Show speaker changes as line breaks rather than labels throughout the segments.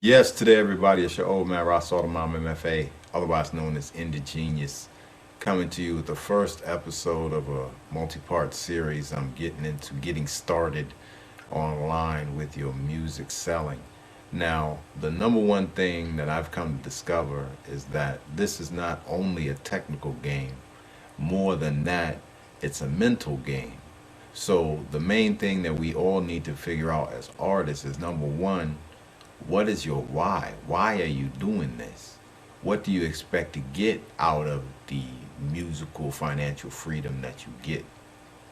Yes, today everybody, it's your old man Ross Automom MFA, otherwise known as Indigenious, coming to you with the first episode of a multi-part series. I'm getting into getting started online with your music selling. Now, the number one thing that I've come to discover is that this is not only a technical game, more than that, it's a mental game. So, the main thing that we all need to figure out as artists is number one, what is your why? Why are you doing this? What do you expect to get out of the musical financial freedom that you get,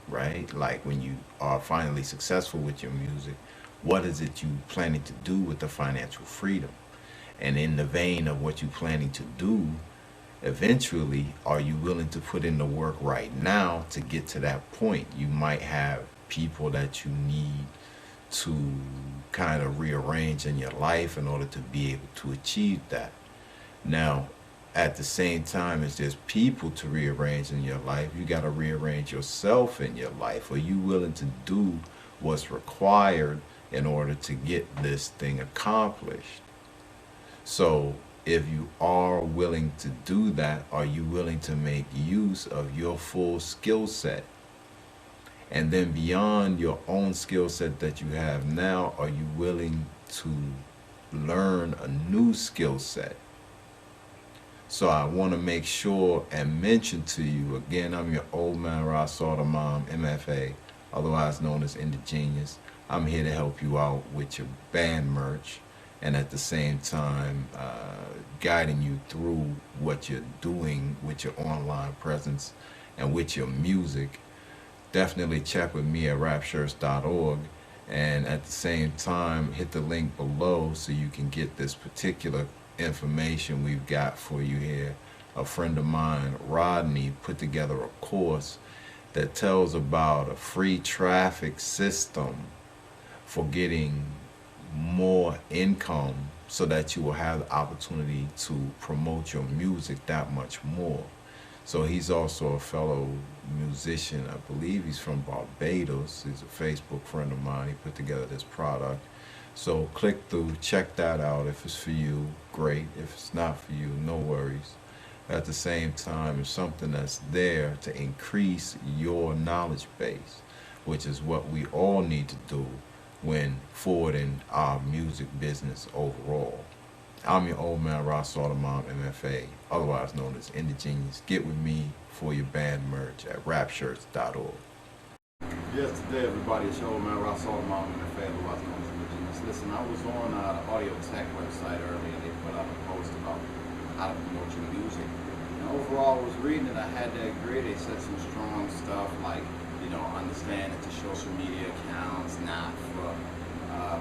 right? Like when you are finally successful with your music, what is it you planning to do with the financial freedom? And in the vein of what you planning to do, eventually, are you willing to put in the work right now to get to that point? You might have people that you need to kind of rearrange in your life in order to be able to achieve that. Now, at the same time as there's people to rearrange in your life, you got to rearrange yourself in your life. Are you willing to do what's required in order to get this thing accomplished? So, if you are willing to do that, are you willing to make use of your full skill set? And then beyond your own skill set that you have now, are you willing to learn a new skill set? So I want to make sure and mention to you again, I'm your old man Ross Automom, MFA, otherwise known as Indigenious. I'm here to help you out with your band merch and at the same time guiding you through what you're doing with your online presence and with your music. Definitely check with me at rapshirts.org, and at the same time hit the link below so you can get this particular information we've got for you here. A friend of mine, Rodney, put together a course that tells about a free traffic system for getting more income so that you will have the opportunity to promote your music that much more. So he's also a fellow musician. I believe he's from Barbados. He's a Facebook friend of mine. He put together this product. So click through, check that out. If it's for you, great. If it's not for you, no worries. At the same time, it's something that's there to increase your knowledge base, which is what we all need to do when forwarding our music business overall. I'm your old man Ross Automom MFA, otherwise known as Indigenious. Get with me for your band merch at rapshirts.org.
Yes, today everybody, it's your old man Ross Altamont and the family otherwise known as Indigenous. Listen, I was on the Audio Tech website earlier. They put out a post about how to promote your music. And overall, I was reading it. I had to agree. They said some strong stuff like, understand that the social media accounts not for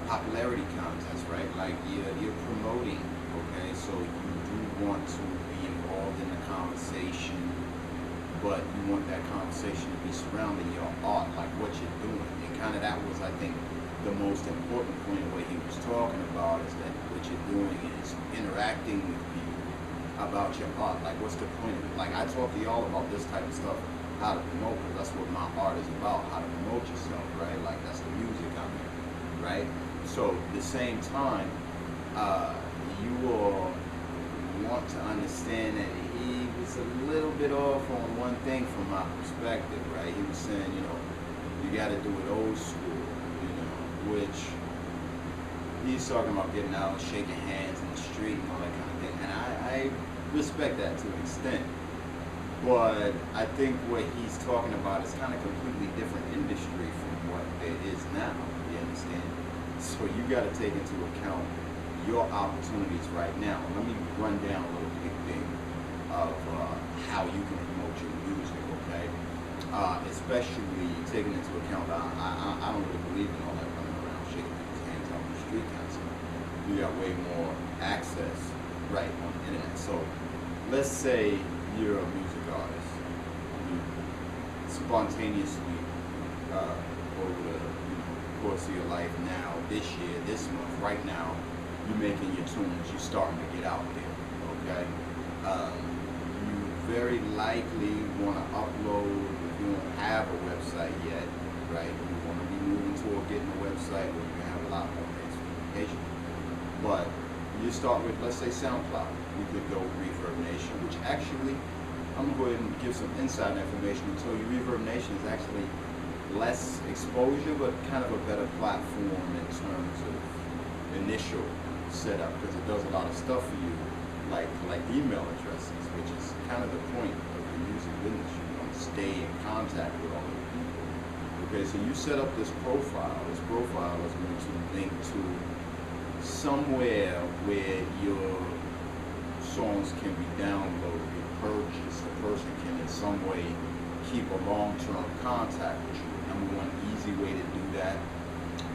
popularity contests, right? Like you're promoting, okay? So you do want to be involved in the conversation, but you want that conversation to be surrounding your art, like what you're doing. And kind of that was, I think, the most important point of what he was talking about is that what you're doing is interacting with people about your art. Like, what's the point of it? Like, I talk to y'all about this type of stuff, how to promote, because that's what my art is about, how to promote yourself, right? Like, that's the music I'm in, right? So, at the same time, you will want to understand that he was a little bit off on one thing from my perspective, right? He was saying, you got to do it old school, which he's talking about getting out and shaking hands in the street and all that kind of thing. And I respect that to an extent. But I think what he's talking about is kind of completely different industry from what it is now. You understand? So you got to take into account your opportunities right now. Let me run down a little big thing of how you can promote your music, okay? Especially taking into account, I don't really believe in all that running around shaking people's hands out on the street kind of stuff. You got way more access right on the internet. So let's say you're a music artist. You spontaneously over the course of your life now, this year, this month, right now, you're making your tunes, you're starting to get out there, okay? You very likely want to upload, if you don't have a website yet, right? You want to be moving toward getting a website where you can have a lot more communication. But You start with, let's say, SoundCloud. You could go Reverb Nation, which actually, I'm going to go ahead and give some inside information and tell you Reverb Nation is actually less exposure, but kind of a better platform in terms of initial setup, because it does a lot of stuff for you, like collect email addresses, which is kind of the point of the music business. You want to stay in contact with all the people. Okay, so you set up this profile. This profile is going to link to somewhere where your songs can be downloaded, be purchased. The person can in some way keep a long-term contact with you. Number one easy way to do that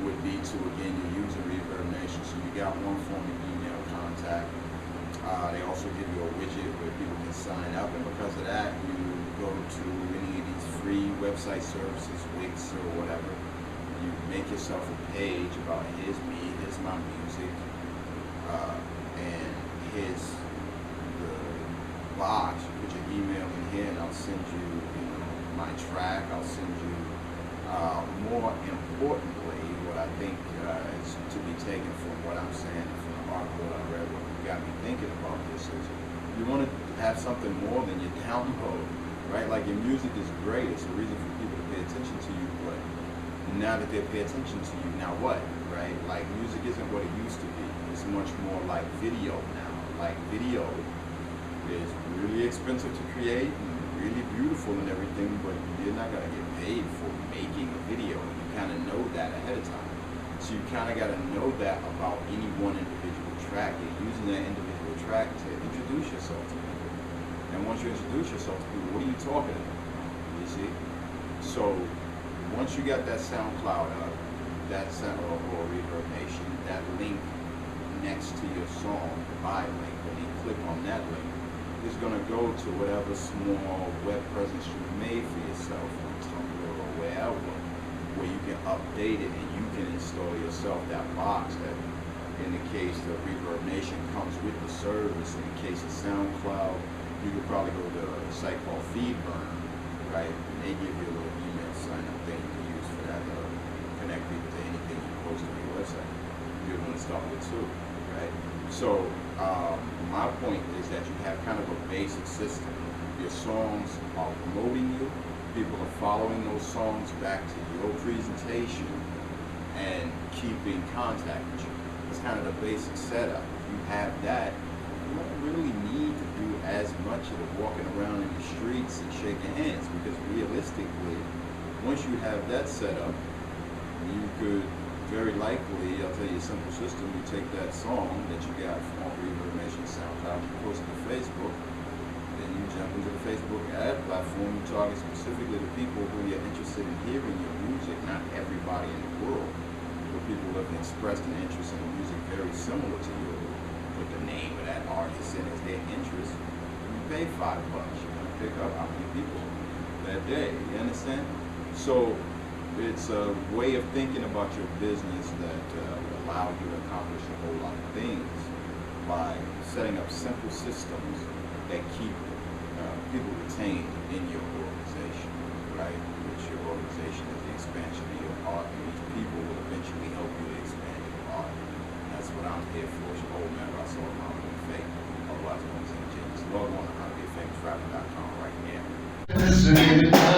would be to, again, you use a Reverb Nation. So you got one form of email contact. They also give you a widget where people can sign up, and because of that, you go to any of these free website services, Wix or whatever. You make yourself a page about here's me, here's my music, and here's the box. You put your email in here, and I'll send you, my track. I'll send you. More importantly, what I think is to be taken from what I'm saying, from the article I read, what got me thinking about this is you want to have something more than your download, right? Like your music is great. It's a reason for people to pay attention to you, but now that they pay attention to you, now what, right? Like music isn't what it used to be. It's much more like video now. Like video is really expensive to create and really beautiful and everything, but you're not gonna get paid for making a video. You kind of know that ahead of time. So you kind of got to know that about any one individual track. You're using that individual track to introduce yourself to people. And once you introduce yourself to people, what are you talking about? You see? So once you got that SoundCloud up, that or Reverb Nation, that link next to your song, the buy link, when you click on that link, is going to go to whatever small web presence you made for yourself on Tumblr or wherever, where you can update it and you can install yourself that box that, in the case of Reverb Nation, comes with the service. In the case of SoundCloud, you could probably go to a site called FeedBurner, right? And they give you a little email sign-up thing you can use for that to connect people to anything you post on your website. You're going to start with two, right? So my point is that you have kind of a basic system. Your songs are promoting you. People are following those songs back to your presentation and keeping contact with you. It's kind of the basic setup. If you have that, you don't really need to do as much of the walking around in the streets and shaking hands, because realistically, once you have that set up, you could very likely, I'll tell you a simple system, you take that song that you got from Reverb Nation, SoundCloud, you post it to Facebook, then you jump into the Facebook ad platform, you target specifically the people who are interested in hearing your music, not everybody in the world, but people who have expressed an interest in music very similar to you. Put the name of that artist in as their interest, you pay $5, you're going to pick up how many people that day, you understand? So it's a way of thinking about your business that will allow you to accomplish a whole lot of things by setting up simple systems that keep people retained in your organization, right? Which your organization is the expansion of your art, and these people will eventually help you to expand your art. And that's what I'm here for. It's your old man, Russell, I'm going to fake. Otherwise, I'm going to genius. Log on to howtobeafamous rapper.com right now.